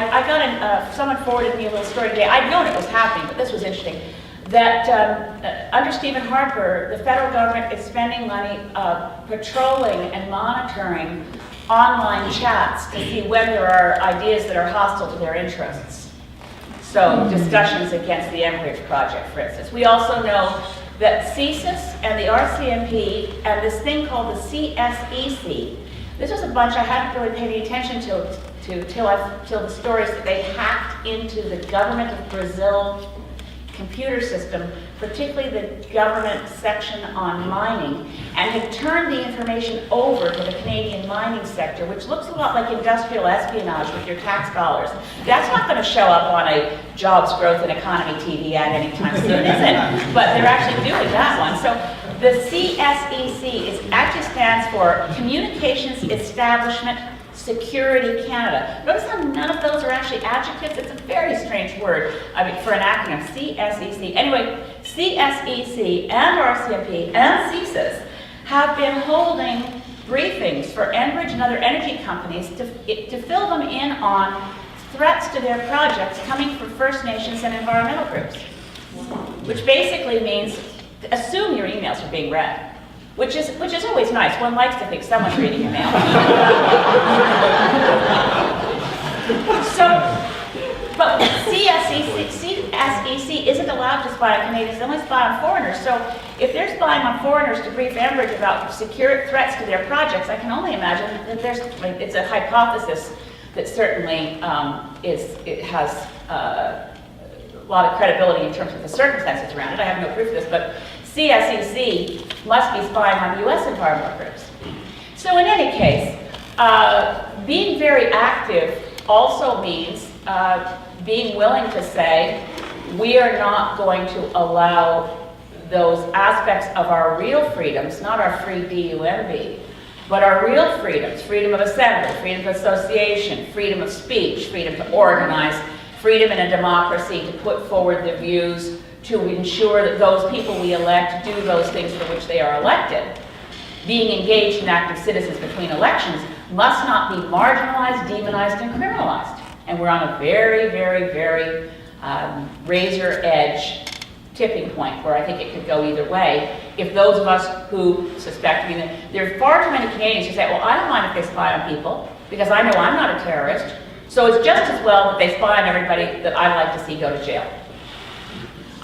I got someone forwarded me a little story today. I'd known it was happening, but this was interesting. That under Stephen Harper, the federal government is spending money patrolling and monitoring online chats to see when there are ideas that are hostile to their interests. So discussions against the Enbridge project, for instance. We also know that CSIS and the RCMP and this thing called the CSEC, this was a bunch I hadn't really paid any attention to till the stories that they hacked into the government of Brazil computer system, particularly the government section on mining, and had turned the information over to the Canadian mining sector, which looks a lot like industrial espionage with your tax dollars. That's not going to show up on a jobs growth and economy TV ad anytime soon, is it? But they're actually doing that one. So the CSEC actually stands for Communications Establishment Security Canada. Notice how none of those are actually adjectives? It's a very strange word, for an acronym, CSEC. Anyway, CSEC and RCMP and CSIS have been holding briefings for Enbridge and other energy companies to fill them in on threats to their projects coming from First Nations and environmental groups. Which basically means, assume your emails are being read. Which is always nice. One likes to think someone's reading your mail. But CSEC isn't allowed to spy on Canadians, they only spy on foreigners. So if they're spying on foreigners to brief Enbridge about secure threats to their projects, I can only imagine that it's a hypothesis that certainly it has a lot of credibility in terms of the circumstances around it. I have no proof of this, but CSEC must be spying on U.S. environmental groups. So in any case, being very active also means being willing to say, we are not going to allow those aspects of our real freedoms, not our free DUMB, but our real freedoms, freedom of assembly, freedom of association, freedom of speech, freedom to organize, freedom in a democracy to put forward the views, to ensure that those people we elect do those things for which they are elected. Being engaged in active citizens between elections must not be marginalized, demonized, and criminalized. And we're on a very, very, very razor edge tipping point where I think it could go either way. If those of us who suspect, there are far too many Canadians who say, well, I don't mind if they spy on people because I know I'm not a terrorist. So it's just as well that they spy on everybody that I'd like to see go to jail.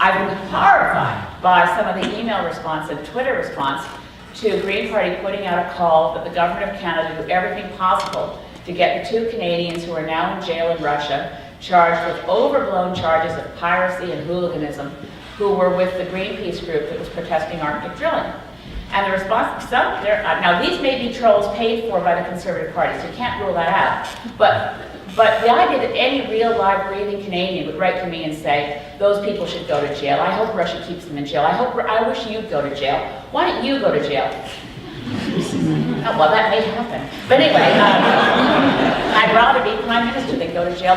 I've been horrified by some of the email response and Twitter response to Green Party putting out a call that the government of Canada do everything possible to get the 2 Canadians who are now in jail in Russia charged with overblown charges of piracy and hooliganism who were with the Greenpeace group that was protesting Arctic drilling. And the response, now these may be trolls paid for by the Conservative Party, so you can't rule that out. But the idea that any real live breathing Canadian would write to me and say, those people should go to jail. I hope Russia keeps them in jail. I wish you'd go to jail. Why don't you go to jail? Oh, well, that may happen. But anyway, I'd rather be Prime Minister than go to jail.